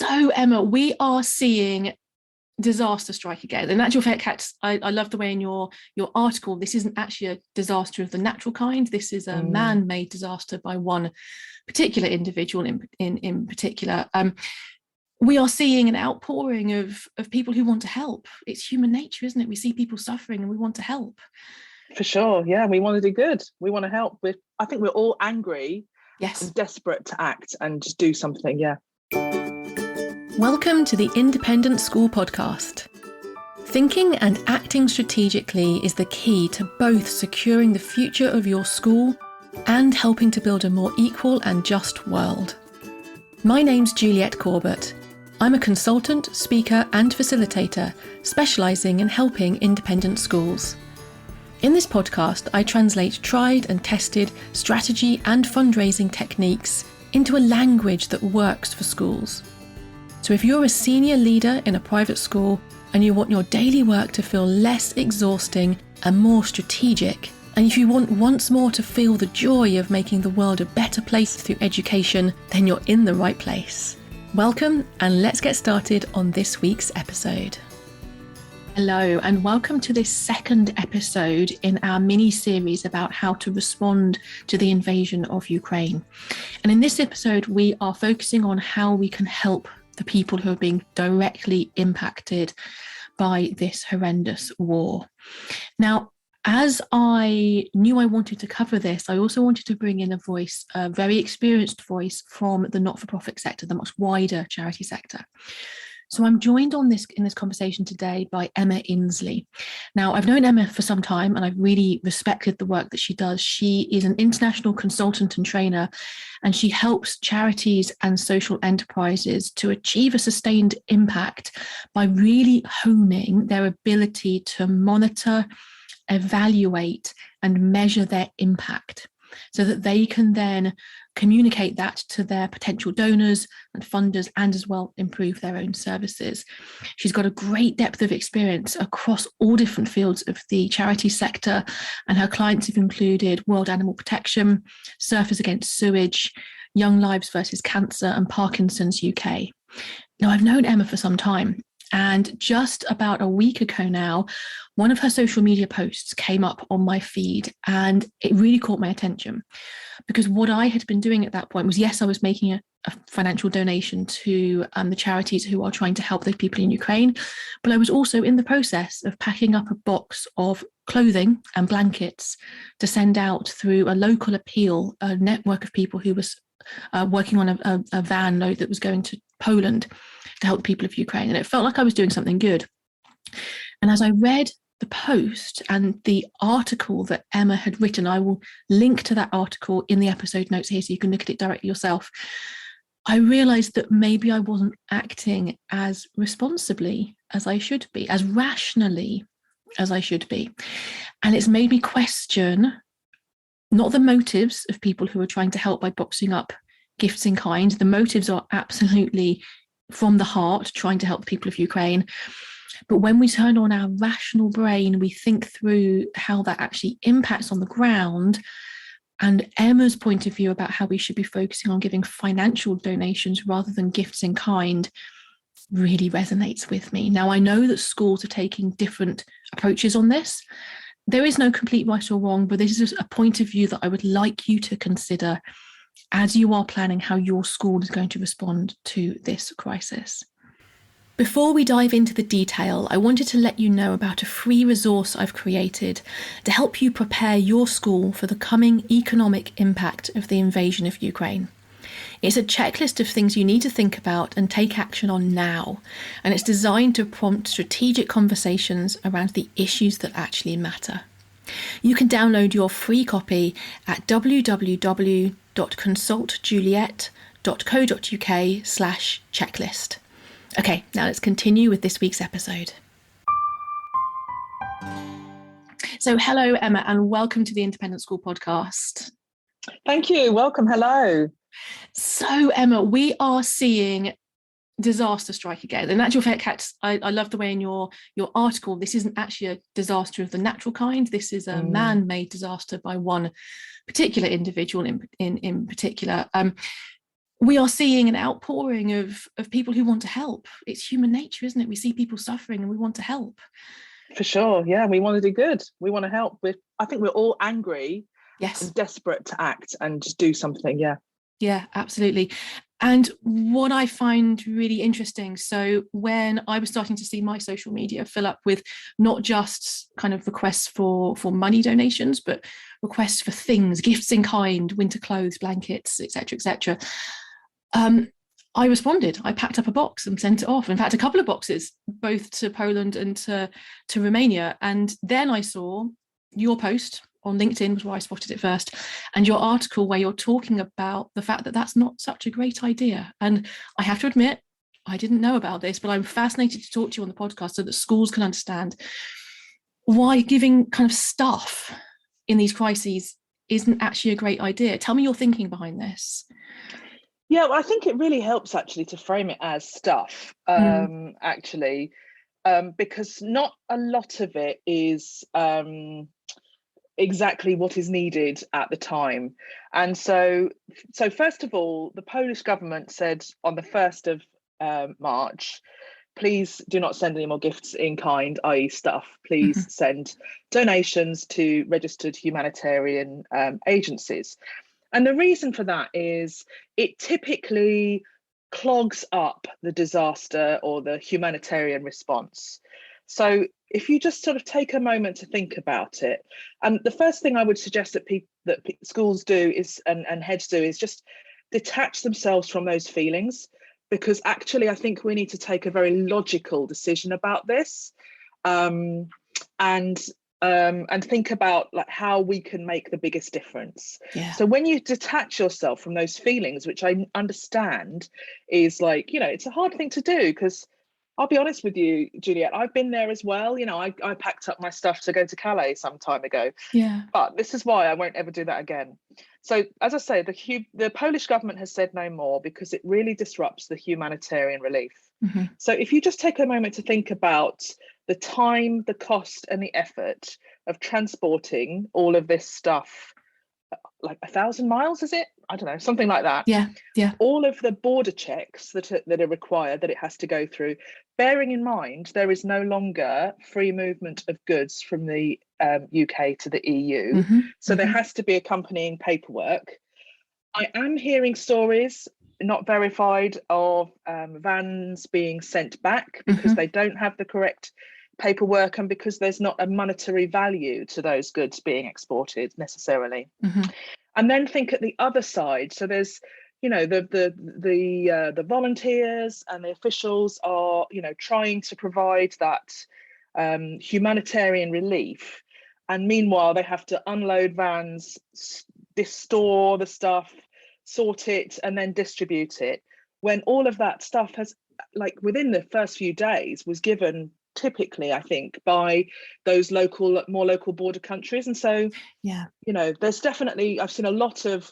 So, Emma, we are seeing disaster strike again. In actual fact, I love the way in your article, this isn't actually a disaster of the natural kind. This is a man-made disaster by one particular individual in particular. We are seeing an outpouring of people who want to help. It's human nature, isn't it? We see people suffering and we want to help. For sure, yeah. We want to do good. We want to help. I think we're all angry, yes, and desperate to act and just do something, yeah. Welcome to the Independent School Podcast. Thinking and acting strategically is the key to both securing the future of your school and helping to build a more equal and just world. My name's Juliette Corbett. I'm a consultant, speaker and facilitator specialising in helping independent schools. In this podcast, I translate tried and tested strategy and fundraising techniques into a language that works for schools. So if you're a senior leader in a private school and you want your daily work to feel less exhausting and more strategic, and if you want once more to feel the joy of making the world a better place through education, then you're in the right place. Welcome, and let's get started on this week's episode. Hello, and welcome to this second episode in our mini-series about how to respond to the invasion of Ukraine. And in this episode, we are focusing on how we can help the people who are being directly impacted by this horrendous war. Now, as I knew I wanted to cover this, I also wanted to bring in a voice, a very experienced voice from the not-for-profit sector, the much wider charity sector. So I'm joined in this conversation today by Emma Insley. Now, I've known Emma for some time and I've really respected the work that she does. She is an international consultant and trainer, and she helps charities and social enterprises to achieve a sustained impact by really honing their ability to monitor, evaluate, and measure their impact so that they can then communicate that to their potential donors and funders and as well improve their own services. She's got a great depth of experience across all different fields of the charity sector, and her clients have included World Animal Protection, Surfers Against Sewage, Young Lives versus Cancer and Parkinson's UK. Now, I've known Emma for some time, and just about a week ago now, one of her social media posts came up on my feed and it really caught my attention, because what I had been doing at that point was, yes, I was making a financial donation to the charities who are trying to help those people in Ukraine, but I was also in the process of packing up a box of clothing and blankets to send out through a local appeal, a network of people who was working on a van load that was going to Poland to help the people of Ukraine. And it felt like I was doing something good. And as I read the post and the article that Emma had written, I will link to that article in the episode notes here so you can look at it directly yourself. I realized that maybe I wasn't acting as responsibly as I should be, as rationally as I should be. And it's made me question not the motives of people who are trying to help by boxing up gifts in kind. The motives are absolutely from the heart, trying to help the people of Ukraine. But when we turn on our rational brain, we think through how that actually impacts on the ground. And Emma's point of view about how we should be focusing on giving financial donations rather than gifts in kind really resonates with me. Now, I know that schools are taking different approaches on this. There is no complete right or wrong, but this is a point of view that I would like you to consider as you are planning how your school is going to respond to this crisis. Before we dive into the detail, I wanted to let you know about a free resource I've created to help you prepare your school for the coming economic impact of the invasion of Ukraine. It's a checklist of things you need to think about and take action on now, and it's designed to prompt strategic conversations around the issues that actually matter. You can download your free copy at www.consultjuliette.co.uk/checklist. Okay, now let's continue with this week's episode. So hello, Emma, and welcome to the Independent School Podcast. Thank you. Welcome. Hello. So, Emma, we are seeing disaster strike again. In actual fact, I love the way in your article, this isn't actually a disaster of the natural kind. This is a man-made disaster by one particular individual in particular. we are seeing an outpouring of people who want to help. It's human nature, isn't it? We see people suffering and we want to help. For sure. Yeah, we want to do good. We want to help. I think we're all angry Yes. and desperate to act and just do something. Yeah. Yeah, absolutely. And what I find really interesting, so when I was starting to see my social media fill up with not just kind of requests for money donations, but requests for things, gifts in kind, winter clothes, blankets, etc., I responded. I packed up a box and sent it off. In fact, a couple of boxes, both to Poland and to Romania. And then I saw your post on LinkedIn, was where I spotted it first, and your article where you're talking about the fact that that's not such a great idea. And I have to admit, I didn't know about this, but I'm fascinated to talk to you on the podcast so that schools can understand why giving kind of stuff in these crises isn't actually a great idea. Tell me your thinking behind this. Yeah, well, I think it really helps actually to frame it as stuff, actually, because not a lot of it is exactly what is needed at the time. And so first of all, the Polish government said on the 1st of March, please do not send any more gifts in kind, i.e. stuff. Please send donations to registered humanitarian agencies. And the reason for that is it typically clogs up the disaster or the humanitarian response. So if you just sort of take a moment to think about it, and the first thing I would suggest that schools do is and heads do is just detach themselves from those feelings, because actually I think we need to take a very logical decision about this, and think about like how we can make the biggest difference. Yeah. So when you detach yourself from those feelings, which I understand is like, it's a hard thing to do, because I'll be honest with you, Juliet, I've been there as well. I packed up my stuff to go to Calais some time ago. Yeah. But this is why I won't ever do that again. So as I say, the Polish government has said no more because it really disrupts the humanitarian relief. So if you just take a moment to think about the time, the cost and the effort of transporting all of this stuff, like 1,000 miles, is it? I don't know, something like that. Yeah. All of the border checks that are required, that it has to go through, bearing in mind there is no longer free movement of goods from the UK to the EU. So there has to be accompanying paperwork. I am hearing stories, not verified, of vans being sent back because they don't have the correct paperwork and because there's not a monetary value to those goods being exported necessarily. And then think at the other side. So there's, the volunteers and the officials are, trying to provide that humanitarian relief. And meanwhile, they have to unload vans, store the stuff, sort it, and then distribute it. When all of that stuff has, like within the first few days, was given typically, I think, by those more local border countries. And so, there's definitely, I've seen a lot of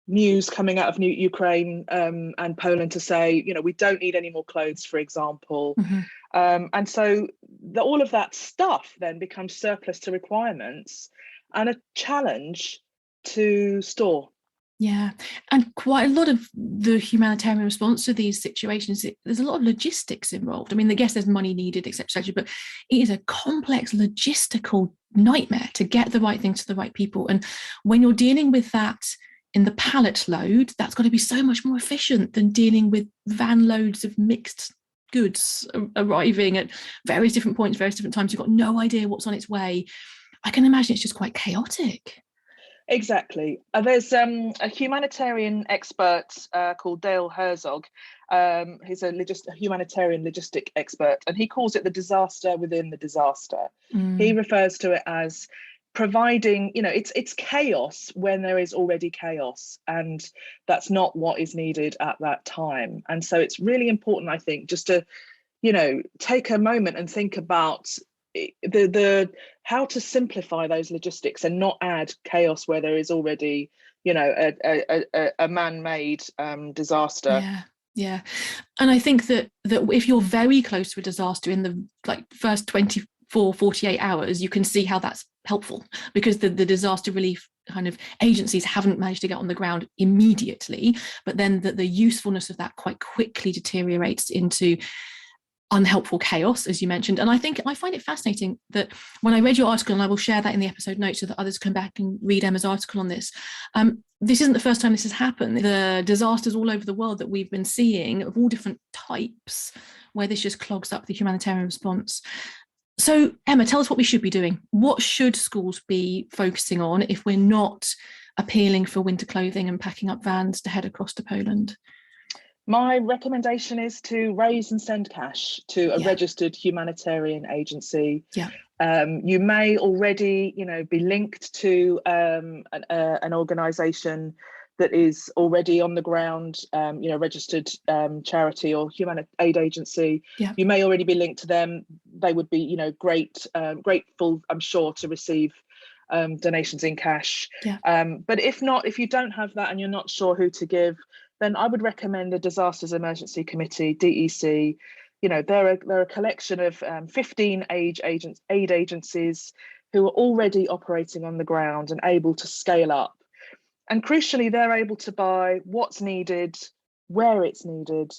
news coming out of Ukraine and Poland to say, we don't need any more clothes, for example. And so all of that stuff then becomes surplus to requirements and a challenge to store. Yeah, and quite a lot of the humanitarian response to these situations, there's a lot of logistics involved. I mean, I guess there's money needed, etc., but it is a complex logistical nightmare to get the right thing to the right people. And when you're dealing with that in the pallet load, that's got to be so much more efficient than dealing with van loads of mixed goods arriving at various different points, various different times. You've got no idea what's on its way. I can imagine it's just quite chaotic. Exactly. There's a humanitarian expert called Dale Herzog. He's a humanitarian logistic expert, and he calls it the disaster within the disaster. He refers to it as providing, it's chaos when there is already chaos, and that's not what is needed at that time. And so it's really important, I think, just to, take a moment and think about the how to simplify those logistics and not add chaos where there is already a man-made disaster. Yeah And I think that if you're very close to a disaster in the first 24-48 hours, you can see how that's helpful, because the disaster relief kind of agencies haven't managed to get on the ground immediately, but then the usefulness of that quite quickly deteriorates into unhelpful chaos, as you mentioned. And I find it fascinating that when I read your article, and I will share that in the episode notes so that others can back and read Emma's article on this, this isn't the first time this has happened. The disasters all over the world that we've been seeing of all different types, where this just clogs up the humanitarian response. So, Emma, tell us what we should be doing. What should schools be focusing on if we're not appealing for winter clothing and packing up vans to head across to Poland? My recommendation is to raise and send cash to a registered humanitarian agency. Yeah. You may already, be linked to an organisation that is already on the ground, registered charity or human aid agency. Yeah. You may already be linked to them. They would be, grateful, I'm sure, to receive donations in cash. Yeah. But if not, if you don't have that and you're not sure who to give, then I would recommend the Disasters Emergency Committee, DEC. They're a collection of 15 aid agencies who are already operating on the ground and able to scale up. And crucially, they're able to buy what's needed, where it's needed,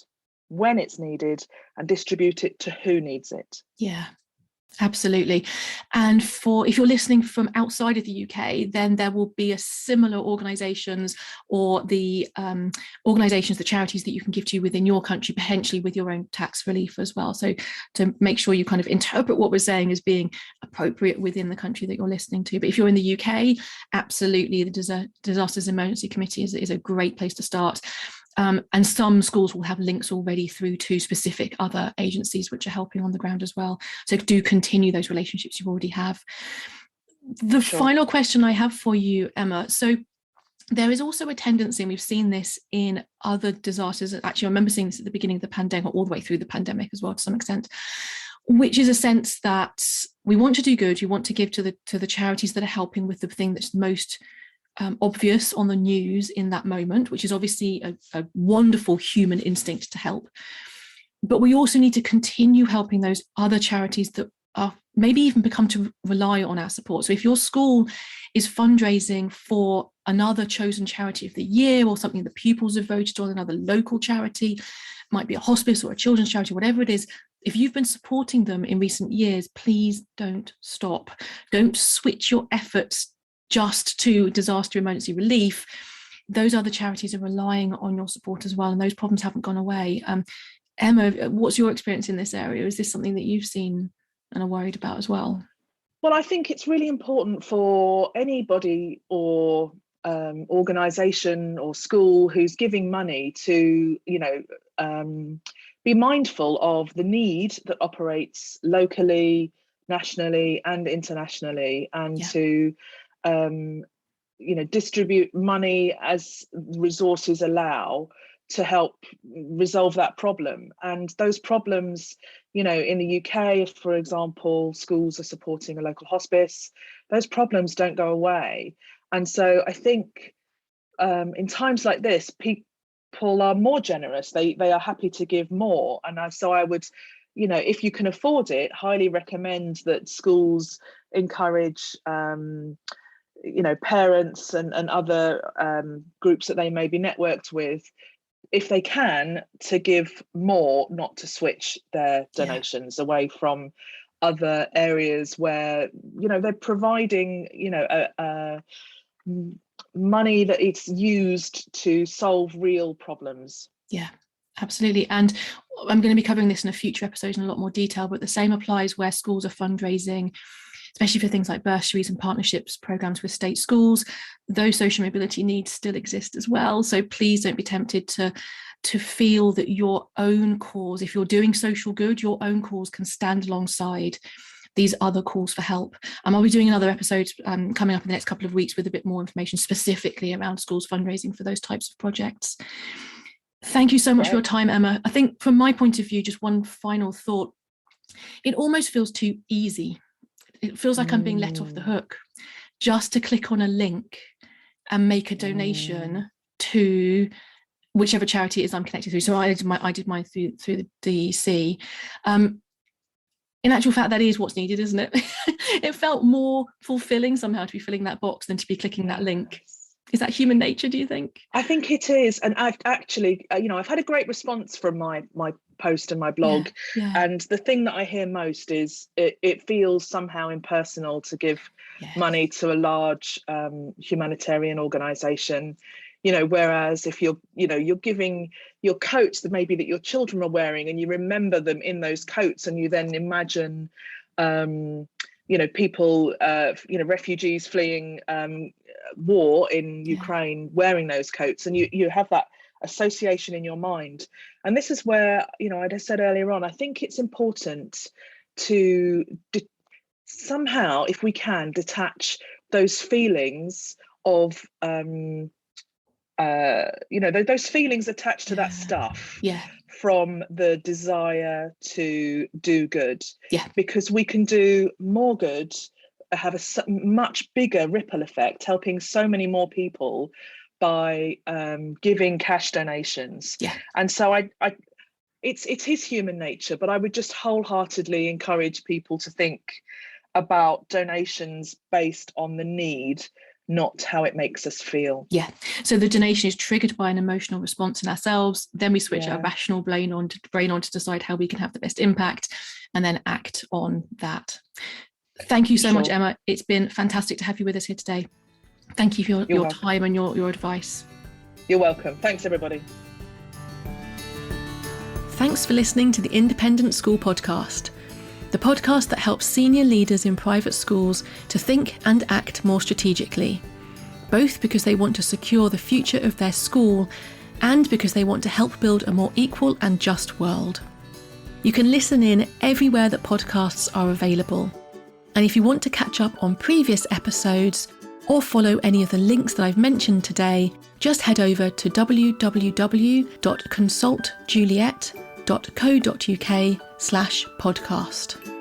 when it's needed, and distribute it to who needs it. Yeah. Absolutely. And if you're listening from outside of the UK, then there will be a similar organisations or the organisations, the charities that you can give to within your country, potentially with your own tax relief as well. So to make sure you kind of interpret what we're saying as being appropriate within the country that you're listening to. But if you're in the UK, absolutely, the Disasters Emergency Committee is a great place to start. And some schools will have links already through to specific other agencies which are helping on the ground as well. So do continue those relationships you already have. The final question I have for you, Emma. So there is also a tendency, and we've seen this in other disasters. Actually, I remember seeing this at the beginning of the pandemic, all the way through the pandemic as well, to some extent, which is a sense that we want to do good. You want to give to the charities that are helping with the thing that's most obvious on the news in that moment, which is obviously a wonderful human instinct to help. But we also need to continue helping those other charities that are maybe even become to rely on our support. So if your school is fundraising for another chosen charity of the year, or something the pupils have voted on, another local charity, might be a hospice or a children's charity, whatever it is, if you've been supporting them in recent years, please don't stop. Don't switch your efforts just to disaster emergency relief. Those other charities are relying on your support as well, and those problems haven't gone away. Emma, what's your experience in this area? Is this something that you've seen and are worried about as well? Well, I think it's really important for anybody or organisation or school who's giving money to, be mindful of the need that operates locally, nationally, and internationally, and to distribute money as resources allow to help resolve that problem. And those problems, in the UK, for example, schools are supporting a local hospice. Those problems don't go away. And so I think in times like this, people are more generous. They are happy to give more. And so I would, if you can afford it, highly recommend that schools encourage parents and other groups that they may be networked with, if they can, to give more, not to switch their donations away from other areas where, they're providing, money that it's used to solve real problems. Yeah, absolutely. And I'm going to be covering this in a future episode in a lot more detail, but the same applies where schools are fundraising, especially for things like bursaries and partnerships programs with state schools. Those social mobility needs still exist as well. So please don't be tempted to feel that your own cause, if you're doing social good, your own cause can stand alongside these other calls for help. I'll be doing another episode coming up in the next couple of weeks with a bit more information specifically around schools fundraising for those types of projects. Thank you so much for your time, Emma. I think from my point of view, just one final thought. It almost feels too easy. It feels like I'm being let off the hook just to click on a link and make a donation to whichever charity it is I'm connected to. So I did mine through the DEC. In actual fact, that is what's needed, isn't it? It felt more fulfilling somehow to be filling that box than to be clicking that link. Is that human nature, do you think? I think it is. And I've actually, I've had a great response from my post and my blog. Yeah. And the thing that I hear most is it feels somehow impersonal to give money to a large humanitarian organization. Whereas if you're giving your coats that maybe that your children are wearing, and you remember them in those coats, and you then imagine people, refugees fleeing war in Ukraine wearing those coats, and you have that association in your mind. And this is where, I said earlier on, I think it's important to somehow, if we can, detach those feelings of those feelings attached to that stuff from the desire to do good, because we can do more good, have a much bigger ripple effect, helping so many more people by giving cash donations. And so it is human nature, but I would just wholeheartedly encourage people to think about donations based on the need, not how it makes us feel. So the donation is triggered by an emotional response in ourselves. Then we switch our rational brain on to decide how we can have the best impact, and then act on that. Thank you so much, Emma. It's been fantastic to have you with us here today. Thank you for your time and your advice. You're welcome. Thanks, everybody. Thanks for listening to the Independent School Podcast, the podcast that helps senior leaders in private schools to think and act more strategically, both because they want to secure the future of their school and because they want to help build a more equal and just world. You can listen in everywhere that podcasts are available. And if you want to catch up on previous episodes or follow any of the links that I've mentioned today, just head over to www.consultjuliet.co.uk/podcast.